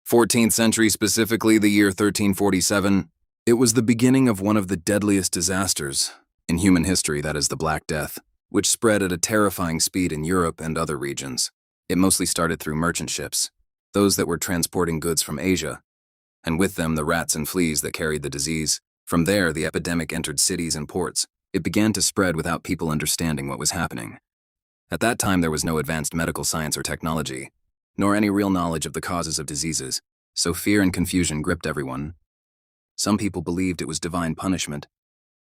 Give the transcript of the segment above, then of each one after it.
14th century, specifically the year 1347, it was the beginning of one of the deadliest disasters in human history, that is the Black Death, which spread at a terrifying speed in Europe and other regions. It mostly started through merchant ships, those that were transporting goods from Asia, and with them the rats and fleas that carried the disease. From there, the epidemic entered cities and ports. It began to spread without people understanding what was happening. At that time, there was no advanced medical science or technology, nor any real knowledge of the causes of diseases, so fear and confusion gripped everyone. Some people believed it was divine punishment,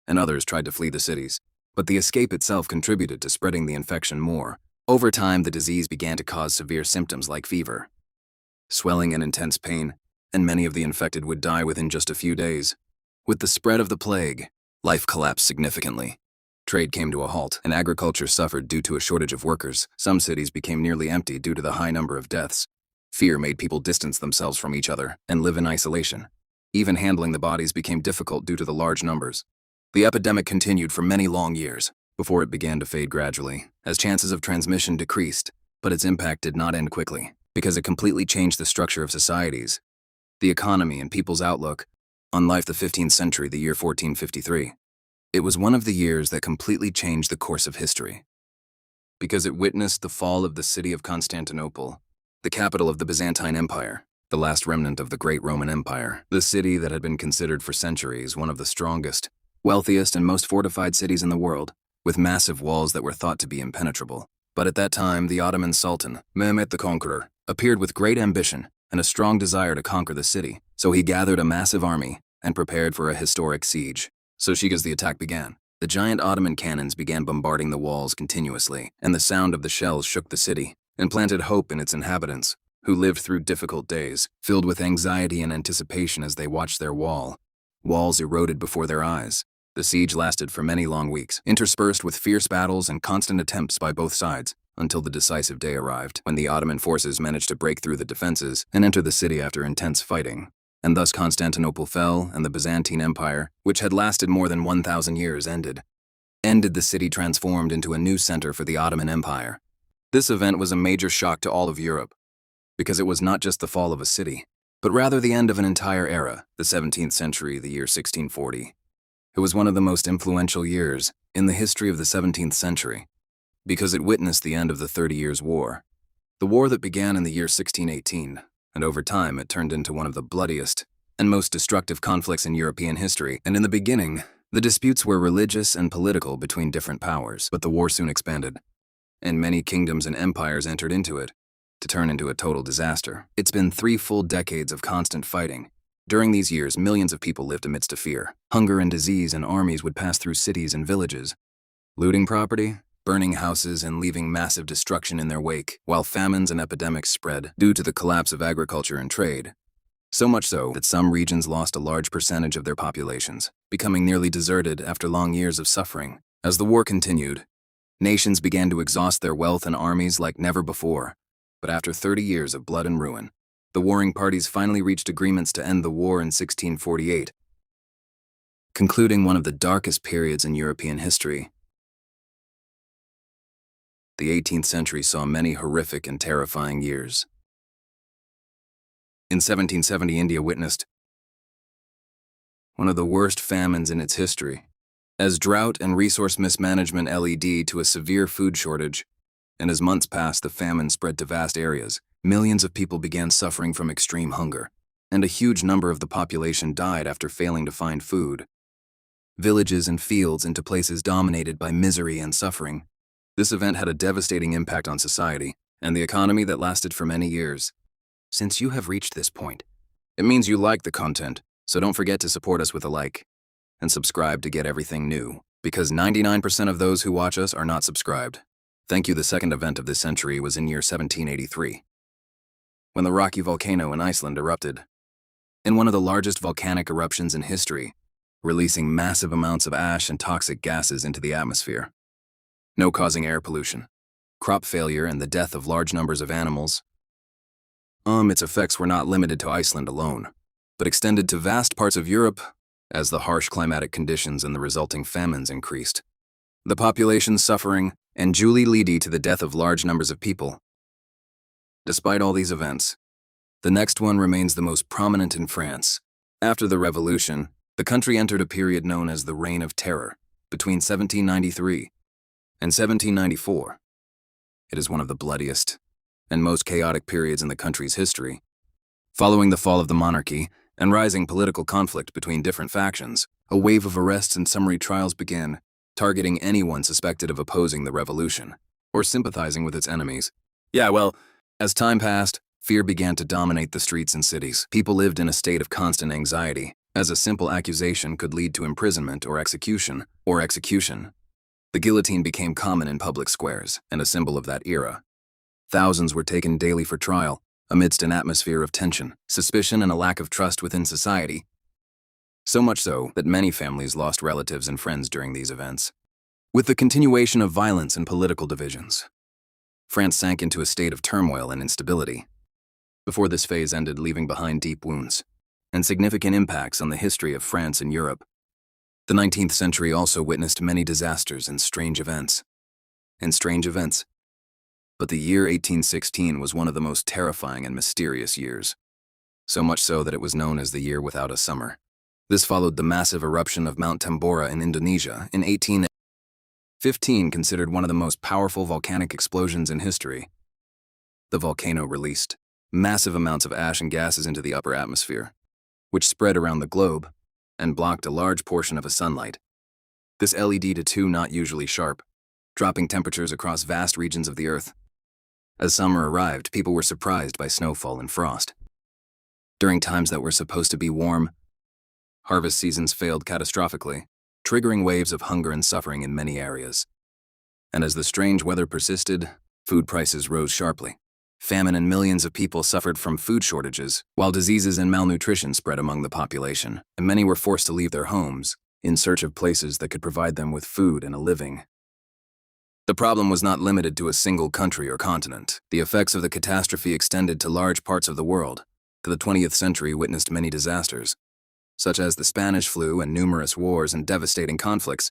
and others tried to flee the cities. But the escape itself contributed to spreading the infection more. Over time, the disease began to cause severe symptoms like fever, swelling and intense pain, and many of the infected would die within just a few days. With the spread of the plague, life collapsed significantly. Trade came to a halt, and agriculture suffered due to a shortage of workers. Some cities became nearly empty due to the high number of deaths. Fear made people distance themselves from each other and live in isolation. Even handling the bodies became difficult due to the large numbers. The epidemic continued for many long years, before it began to fade gradually, as chances of transmission decreased, but its impact did not end quickly, because it completely changed the structure of societies, the economy, and people's outlook on life. The 15th century, the year 1453. It was one of the years that completely changed the course of history, because it witnessed the fall of the city of Constantinople, the capital of the Byzantine Empire, the last remnant of the great Roman Empire. The city that had been considered for centuries one of the strongest, wealthiest, and most fortified cities in the world, with massive walls that were thought to be impenetrable. But at that time, the Ottoman Sultan, Mehmet the Conqueror, appeared with great ambition and a strong desire to conquer the city. So he gathered a massive army and prepared for a historic siege. So as the attack began, the giant Ottoman cannons began bombarding the walls continuously, and the sound of the shells shook the city and planted hope in its inhabitants, who lived through difficult days, filled with anxiety and anticipation as they watched their walls eroded before their eyes. The siege lasted for many long weeks, interspersed with fierce battles and constant attempts by both sides, until the decisive day arrived, when the Ottoman forces managed to break through the defenses and enter the city after intense fighting. And thus Constantinople fell, and the Byzantine Empire, which had lasted more than 1,000 years, ended. The city transformed into a new center for the Ottoman Empire. This event was a major shock to all of Europe, because it was not just the fall of a city, but rather the end of an entire era, the 17th century, the year 1640. It was one of the most influential years in the history of the 17th century, because it witnessed the end of the 30 Years' War, the war that began in the year 1618, and over time it turned into one of the bloodiest and most destructive conflicts in European history. And in the beginning, the disputes were religious and political between different powers, but the war soon expanded, and many kingdoms and empires entered into it, to turn into a total disaster. It's been 3 full decades of constant fighting. During these years, millions of people lived amidst a fear, hunger, and disease, and armies would pass through cities and villages, looting property, burning houses, and leaving massive destruction in their wake, while famines and epidemics spread due to the collapse of agriculture and trade. So much so that some regions lost a large percentage of their populations, becoming nearly deserted after long years of suffering. As the war continued, nations began to exhaust their wealth and armies like never before. But after 30 years of blood and ruin, the warring parties finally reached agreements to end the war in 1648, concluding one of the darkest periods in European history. The 18th century saw many horrific and terrifying years. In 1770, India witnessed one of the worst famines in its history, as drought and resource mismanagement led to a severe food shortage. And as months passed, the famine spread to vast areas. Millions of people began suffering from extreme hunger, and a huge number of the population died after failing to find food. Villages and fields into places dominated by misery and suffering. This event had a devastating impact on society and the economy that lasted for many years. Since you have reached this point, it means you like the content, so don't forget to support us with a like and subscribe to get everything new, because 99% of those who watch us are not subscribed. Thank you. The second event of this century was in year 1783, when the rocky volcano in Iceland erupted, in one of the largest volcanic eruptions in history, releasing massive amounts of ash and toxic gases into the atmosphere, causing air pollution, crop failure, and the death of large numbers of animals. Its effects were not limited to Iceland alone, but extended to vast parts of Europe as the harsh climatic conditions and the resulting famines increased. The population suffering and duly leading to the death of large numbers of people. Despite all these events, The next one remains the most prominent in France. After the Revolution, the country entered a period known as the Reign of Terror, between 1793 and 1794. It is one of the bloodiest and most chaotic periods in the country's history. Following the fall of the monarchy and rising political conflict between different factions, a wave of arrests and summary trials began, targeting anyone suspected of opposing the revolution or sympathizing with its enemies. As time passed, fear began to dominate the streets and cities. People lived in a state of constant anxiety, as a simple accusation could lead to imprisonment or execution. The guillotine became common in public squares and a symbol of that era. Thousands were taken daily for trial, amidst an atmosphere of tension, suspicion, and a lack of trust within society. So much so that many families lost relatives and friends during these events. With the continuation of violence and political divisions, France sank into a state of turmoil and instability. Before this phase ended, leaving behind deep wounds and significant impacts on the history of France and Europe. The 19th century also witnessed many disasters and strange events. But the year 1816 was one of the most terrifying and mysterious years. So much so that it was known as the year without a summer. This followed the massive eruption of Mount Tambora in Indonesia in 1815, considered one of the most powerful volcanic explosions in history. The volcano released massive amounts of ash and gases into the upper atmosphere, which spread around the globe and blocked a large portion of sunlight. This led to not usually sharp, dropping temperatures across vast regions of the Earth. As summer arrived, people were surprised by snowfall and frost. During times that were supposed to be warm, harvest seasons failed catastrophically, triggering waves of hunger and suffering in many areas. And as the strange weather persisted, food prices rose sharply. Famine and millions of people suffered from food shortages, while diseases and malnutrition spread among the population, and many were forced to leave their homes in search of places that could provide them with food and a living. The problem was not limited to a single country or continent. The effects of the catastrophe extended to large parts of the world. The 20th century witnessed many disasters, such as the Spanish flu and numerous wars and devastating conflicts,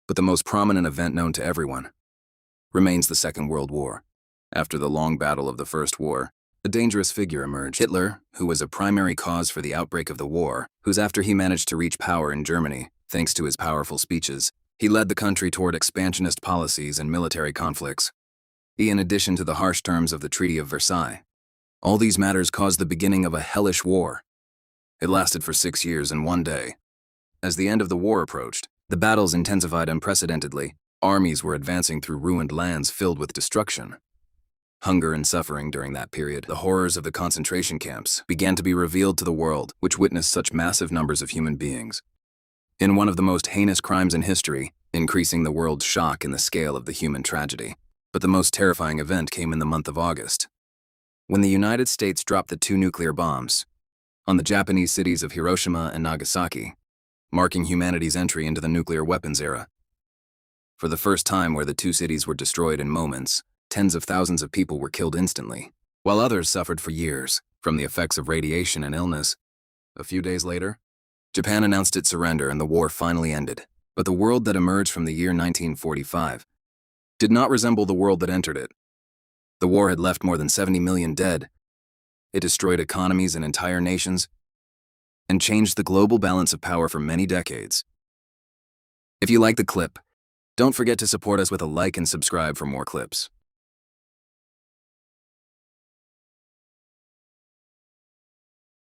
but the most prominent event known to everyone remains the Second World War. After the long battle of the First War, a dangerous figure emerged. Hitler, who was a primary cause for the outbreak of the war, after he managed to reach power in Germany, thanks to his powerful speeches, he led the country toward expansionist policies and military conflicts. In addition to the harsh terms of the Treaty of Versailles, all these matters caused the beginning of a hellish war. It lasted for 6 years and 1 day. As the end of the war approached, the battles intensified unprecedentedly. Armies were advancing through ruined lands filled with destruction. Hunger and suffering during that period, the horrors of the concentration camps, began to be revealed to the world, which witnessed such massive numbers of human beings. In one of the most heinous crimes in history, increasing the world's shock in the scale of the human tragedy. But the most terrifying event came in the month of August, when the United States dropped the 2 nuclear bombs on the Japanese cities of Hiroshima and Nagasaki, marking humanity's entry into the nuclear weapons era. For the first time, where the 2 cities were destroyed in moments, tens of thousands of people were killed instantly, while others suffered for years from the effects of radiation and illness. A few days later, Japan announced its surrender and the war finally ended. But the world that emerged from the year 1945 did not resemble the world that entered it. The war had left more than 70 million dead. It destroyed economies and entire nations, and changed the global balance of power for many decades. If you like the clip, don't forget to support us with a like and subscribe for more clips.